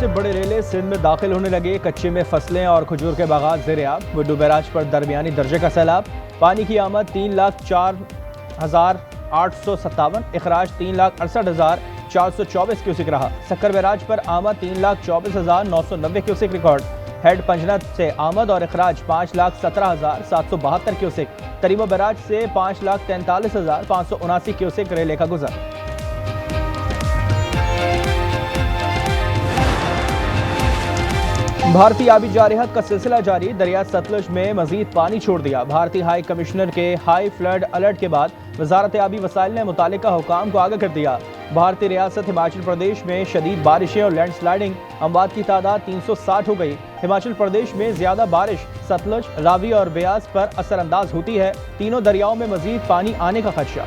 से बड़े रेले सिंध में दाखिल होने लगे। कच्चे में फसलें और खजूर के बागात ज़ेर-ए-आब। बुड्डू बैराज पर दरमियानी दर्जे का सैलाब। पानी की आमद 3,04,857, इखराज 3,68,424 क्यूसिक रहा। सक्कर बैराज पर आमद 3,24,990 क्यूसिक रिकॉर्ड। हेड पंजनत से आमद और इखराज 5,17,772 क्यूसिक। तरीबा बैराज से 5,43,579 क्यूसिक रेले का गुजर। भारतीय आबी जारहत का सिलसिला जारी। दरिया सतलुज में मजीद पानी छोड़ दिया। भारतीय हाई कमिश्नर के हाई फ्लड अलर्ट के बाद वजारत आबी वसाइल ने मुतालिका हुकाम को आगाह कर दिया। भारतीय रियासत हिमाचल प्रदेश में शदीद बारिशें और लैंडस्लाइडिंग, अमवात की तादाद 360 हो गई। हिमाचल प्रदेश में ज्यादा बारिश सतलुज, रावी और ब्यास पर असरअंदाज होती है। तीनों दरियाओं में मजीद पानी आने का खदशा।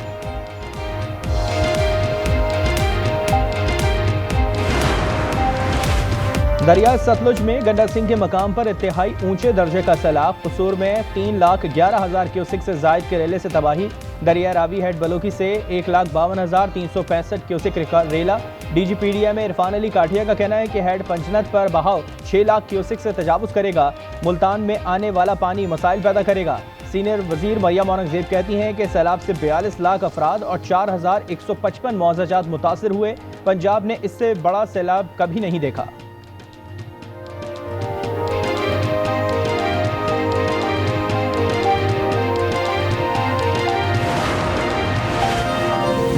दरिया सतलुज में गंडा सिंह के मकाम पर इंतहाई ऊंचे दर्जे का सैलाब। कसूर में 3,11,000 क्यूसिक से जायद के रेले से तबाही। दरिया रावी हेड बलोकी से 1,52,365 क्यूसिक रेला। DGPDA में इरफान अली काठिया का कहना है कि हेड पंजनत पर बहाव 6 लाख क्यूसिक से तजावुज करेगा। मुल्तान में आने वाला पानी मसाइल पैदा करेगा। सीनियर वजीर मरियम औरंगजेब कहती हैं कि सैलाब से 42 लाख अफराद और 4,155 मुआवजात मुतासर हुए। पंजाब ने इससे बड़ा सैलाब कभी नहीं देखा।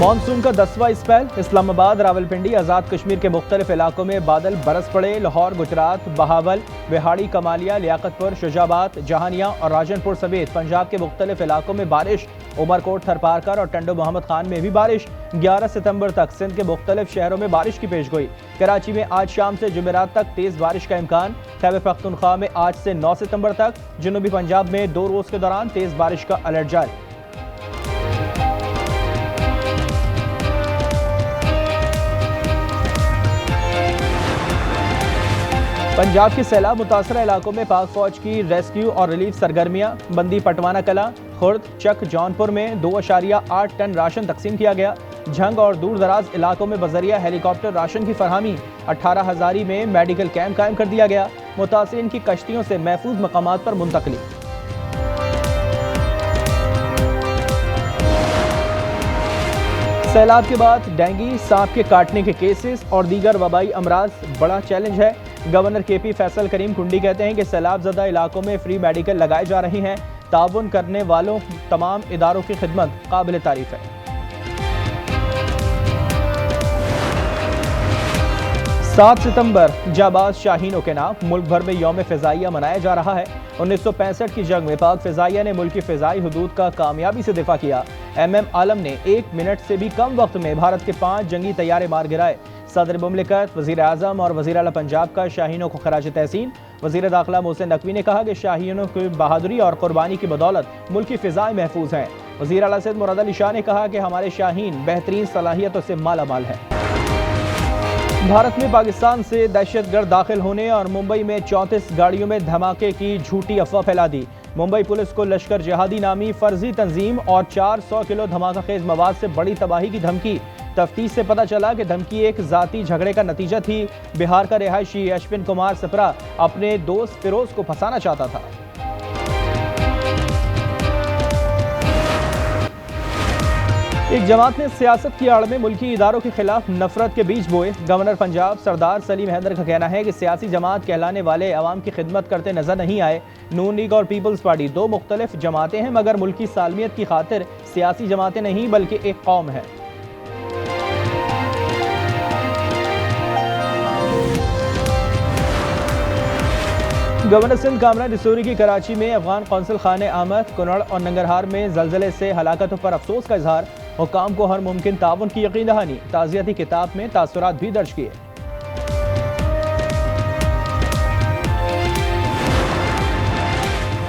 मानसून का 10वां स्पेल। इस्लामाबाद, रावलपिंडी, आज़ाद कश्मीर के मुख्तलिफ इलाकों में बादल बरस पड़े। लाहौर, गुजरात, बहावल, बिहाड़ी, कमालिया, लियाकतपुर, शुजाबाद, जहानिया और राजनपुर समेत पंजाब के मुख्तलिफ इलाकों में बारिश। उमरकोट, थरपारकर और टंडो मोहम्मद खान में भी बारिश। 11 सितंबर तक सिंध के मुख्तलिफ शहरों में बारिश की पेशगोई। कराची में आज शाम से जुमेरात तक तेज बारिश का इम्कान। खैबर पख्तूनख्वा में आज से 9 सितंबर तक। जनूबी पंजाब में 2 रोज के दौरान तेज बारिश का अलर्ट जारी। पंजाब के सैलाब मुतासरा इलाकों में पाक फौज की रेस्क्यू और रिलीफ सरगर्मियां। बंदी, पटवाना कला, खुर्द, चक, जौनपुर में 2.8 टन राशन तकसीम किया गया। झंग और दूर दराज इलाकों में बजरिया हेलीकॉप्टर राशन की फरहमी। 18 हजारी में मेडिकल कैंप कायम कर दिया गया। मुतासरीन की कश्तियों से महफूज मकामात पर मुंतकली। सैलाब के बाद डेंगू, सांप के काटने के केसेस और दीगर वबाई अमराज बड़ा चैलेंज है। गवर्नर KP फैसल करीम कुंडी कहते हैं कि सैलाब ज़दा इलाकों में फ्री मेडिकल लगाए जा रहे हैं। ताउन करने वालों तमाम इदारों की खिदमत काबिल तारीफ है। 7 सितंबर जाबाज शाहीनों के नाम। मुल्क भर में यौम फ़िज़ाइया मनाया जा रहा है। 1965 की जंग में पाक फ़िज़ाइया ने मुल्क की फ़िज़ाई हदूद का कामयाबी से दिफा किया। MM आलम ने 1 मिनट से भी कम वक्त में भारत के 5 जंगी तैयारे मार गिराए। सदर मुमलिकत, वज़ीर आज़म और वज़ीर आला पंजाब का शाहीनों को खराज तहसीन। वज़ीर दाखिला मोहसिन नकवी ने कहा कि शाहीनों की बहादुरी और कुर्बानी की बदौलत मुल्क की फ़िज़ाएं महफूज हैं। वज़ीर आला सैयद मुराद अली शाह ने कहा कि हमारे शाहीन बेहतरीन सलाहियतों से माला माल है। भारत में पाकिस्तान से दहशतगर्द दाखिल होने और मुंबई में 34 गाड़ियों में धमाके की झूठी अफवाह फैला दी। मुंबई पुलिस को लश्कर जिहादी नामी फर्जी तंजीम और 400 किलो धमाका खेज मवाद से बड़ी तबाही की धमकी। तफ्तीश से पता चला कि धमकी एक जाती झगड़े का नतीजा थी। बिहार का रिहायशी अश्विन कुमार सप्रा अपने दोस्त फिरोज को फंसाना चाहता था। एक जमात ने सियासत की आड़ में मुल्की इदारों के खिलाफ नफरत के बीज बोए। गवर्नर पंजाब सरदार सलीम हैदर का कहना है कि सियासी जमात कहलाने वाले अवाम की खिदमत करते नजर नहीं आए। नून लीग और पीपल्स पार्टी 2 मुख्तलिफ जमातें हैं, मगर मुल्की सालमियत की खातिर सियासी जमातें नहीं बल्कि एक कौम है। गवर्नर सिंध कामरान डिसूरी की कराची में अफगान कौंसल खाने आमद। कुनड़ और नंगरहार में जलजले से हलाकतों पर अफसोस का इजहार। हुक्काम को हर मुमकिन ताउन की यकीन दहानी। ताज़ियती किताब में तासुरात भी दर्ज किए।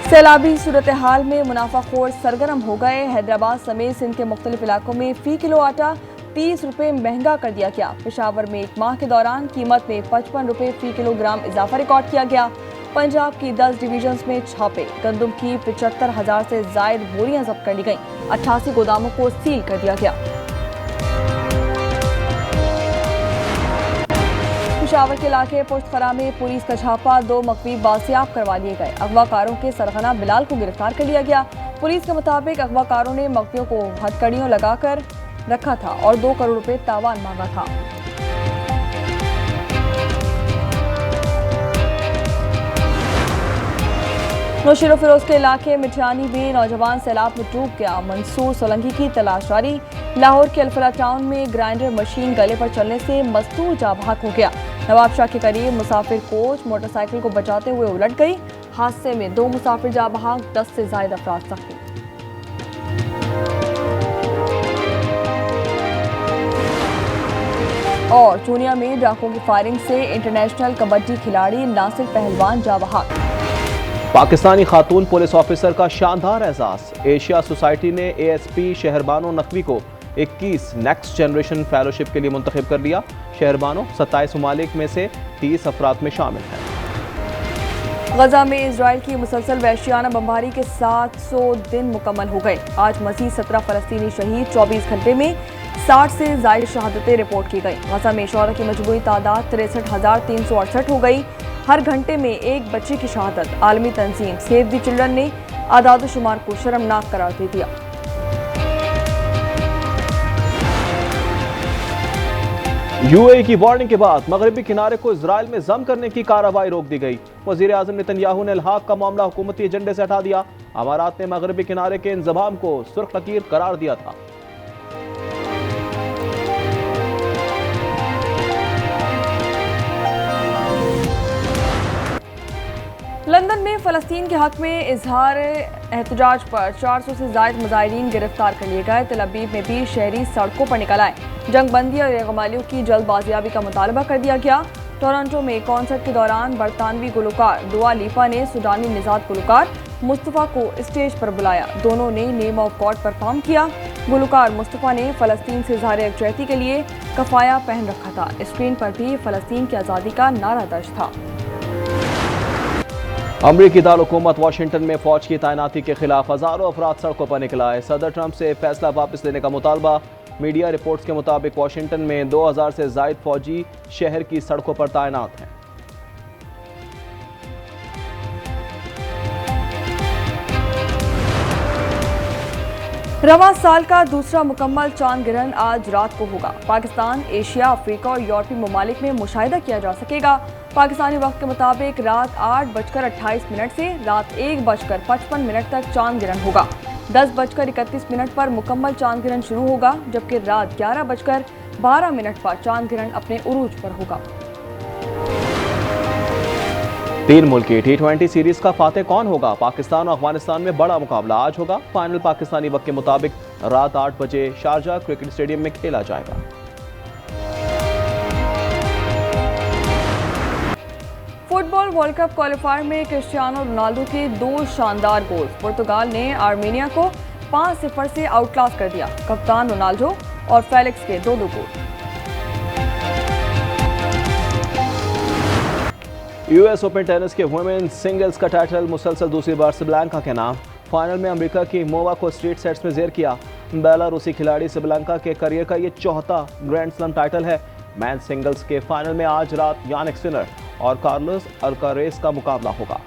सैलाबी सूरत हाल में मुनाफाखोर सरगर्म हो गए। हैदराबाद समेत सिंध के मुख्तलिफ इलाकों में फ़ी किलो आटा 30 रुपये महंगा कर दिया गया। पेशावर में 1 माह के दौरान कीमत में 55 रुपये फ़ी किलोग्राम इजाफा रिकॉर्ड किया गया। पंजाब की 10 डिवीजन्स में छापे। गंदम की 75,000 से जायद बोरियां जब्त कर ली गईं। 88 गोदामों को सील कर दिया गया। पेशावर के इलाके पुश्तखरा में पुलिस का छापा, 2 मकवी बाजियाब करवा लिए गए। अगवाकारों के सरगना बिलाल को गिरफ्तार कर लिया गया। पुलिस के मुताबिक अगवाकारों ने मकवियों को हथकड़ियों लगाकर रखा था और 2 करोड़ रुपए तावान मांगा था। नौशीर फिरोज के इलाके मिठियानी में नौजवान सैलाब में डूब गया। मंसूर सोलंकी की तलाश जारी। लाहौर के अल्फला टाउन में ग्राइंडर मशीन गले पर चलने से मजदूर जाँ बहक हो गया। नवाब शाह के करीब मुसाफिर कोच मोटरसाइकिल को बचाते हुए उलट गई। हादसे में 2 मुसाफिर जाँ बहक, 10 से ज्यादा अफराद जख्मी। और चूनिया में डाकुओं की फायरिंग से इंटरनेशनल कबड्डी खिलाड़ी नासिर पहलवान जाँ बहक। पाकिस्तानी खातून पुलिस ऑफिसर का शानदार एजाज। एशिया सोसाइटी ने ASP शहरबानो नकवी को 21 नेक्स्ट जनरेशन फेलोशिप के लिए मुंतखब कर दिया। शहरबानो 27 ममालिक में से 30 अफराद में शामिल हैं। गजा में इजराइल की मुसलसल वहशियाना बमबारी के 700 दिन मुकम्मल हो गए। आज मजीद 17 फलस्तीनी शहीद। 24 घंटे में 60 से ज्यादा शहादतें रिपोर्ट की गई। गजा में शौहरा की मजमूई तादाद 63,368 हो गई। हर घंटे में एक बच्चे की शहादत। आलमी तंजीम सेव द चिल्ड्रन ने आदाद शुमार को शर्मनाक करार दे दिया। UAE की वार्निंग के बाद मगरबी किनारे को इजराइल में जम करने की कार्रवाई रोक दी गई। वजीर आजम नेतन्याहू ने इल्हाक का मामला हुकूमती एजेंडे से हटा दिया। अमारात ने मगरबी किनारे के इंजमाम को सुर्ख लकीर करार दिया था। लंदन में फ़लस्तीन के हक में इजहार एहतजाज पर 400 से ज़ायद मुजाहिरीन गिरफ्तार कर लिए गए। तल अवीव में भी शहरी सड़कों पर निकल आए। जंगबंदी और यगमालियों की जल्द बाजियाबी का मुतालबा कर दिया गया। टोरंटो में कॉन्सर्ट के दौरान बरतानवी गुलकार दुआ लिपा ने सुडानी निजात गुलकार मुस्तफ़ा को स्टेज पर बुलाया। दोनों ने नेम ऑफ गॉड परफॉर्म किया। गुलकार मुस्तफ़ा ने फ़लस्तीन से इजहार यकजहती के लिए कफाया पहन रखा था। स्क्रीन पर भी फ़लस्तीन की आज़ादी का नारा दर्ज था। अमरीकी दारकूमत वाशिंगटन में फौज की तैनाती के खिलाफ हजारों अफराद सड़कों पर निकल आए। सदर ट्रंप से फैसला वापस लेने का मुतालबा। मीडिया रिपोर्ट्स के मुताबिक वाशिंगटन में 2000 से जायद फौजी शहर की सड़कों पर तैनात हैं। रवां साल का दूसरा मुकम्मल चांद ग्रहण आज रात को होगा। पाकिस्तान, एशिया, अफ्रीका और यूरोपीय ममालिक में मुशाहिदा किया जा सकेगा। पाकिस्तानी वक्त के मुताबिक रात 8:28 से रात 1:55 तक चांद ग्रहण होगा। 10:31 पर मुकम्मल चांद ग्रहण शुरू होगा, जबकि रात 11:12 पर चांद ग्रहण अपने उरूज पर होगा। 3 मुल्की T20 सीरीज का फातेह कौन होगा? पाकिस्तान और अफगानिस्तान में बड़ा मुकाबला आज होगा। फाइनल पाकिस्तानी वक्त के मुताबिक रात 8 बजे शारजाह क्रिकेट स्टेडियम में खेला जाएगा। फुटबॉल वर्ल्ड कप क्वालिफायर में क्रिस्टियानो रोनाल्डो के 2 शानदार गोल। पुर्तगाल ने आर्मेनिया को 5-0 से आउटक्लास कर दिया। कप्तान रोनाल्डो और फेलिक्स के 2-2 गोल। US ओपन टेनिस के वुमेन्स सिंगल्स का टाइटल मुसलसल दूसरी बार सिबलांका के नाम। फाइनल में अमेरिका की मोवा को स्ट्रेट सेट्स में जेर किया। बेलारूसी खिलाड़ी सिबलांका के करियर का ये 4था ग्रैंड स्लैम टाइटल है। मैन सिंगल्स के फाइनल में आज रात यानिक सिनर और कार्लोस अल्कारेज का मुकाबला होगा।